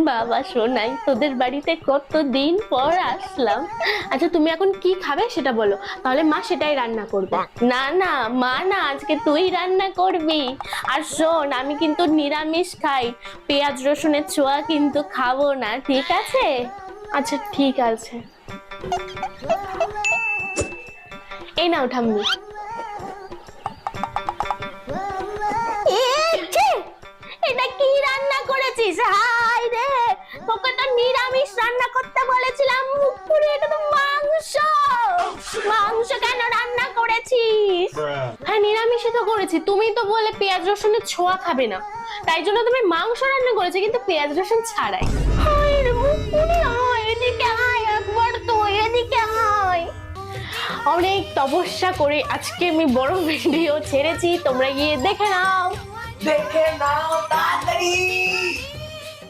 বাবা সোনাই, তোদের বাড়িতে কতদিন পর আসলাম। আচ্ছা তুমি এখন কি খাবে সেটা বলো, তাহলে মা সেটাই রান্না করবে। না না মা না, আজকে তুই রান্না করবি। আর শোন, আমি কিন্তু নিরামিষ খাই, পেঁয়াজ রসুনের ছোঁয়া কিন্তু খাবো না, ঠিক আছে? আচ্ছা ঠিক আছে, এই নাও ঠাম্মি। এটা কি রান্না করেছিস? হাই রে, তোকে তো নিরামিষ রান্না করতে বলেছিলাম, মুখ পুড়ে এটা তো মাংস। মাংস কেন রান্না করেছিস? হ্যাঁ নিরামিষই তো করেছি, তুমি তো বলে পেঁয়াজ রসুনের ছোঁয়া খাবে না, তাই জন্য তুমি মাংস রান্না করেছি কিন্তু পেঁয়াজ রসুন ছাড়াই। হাই রে, মুখ পুড়ে আয়, এদিকে আয় একবার, তো এদিকে আয়। অনেক তপস্যা করে আজকে আমি বড় ভিডিও ছেড়েছি, তোমরা গিয়ে দেখে নাও। দেখে নাও তাড়াতাড়ি।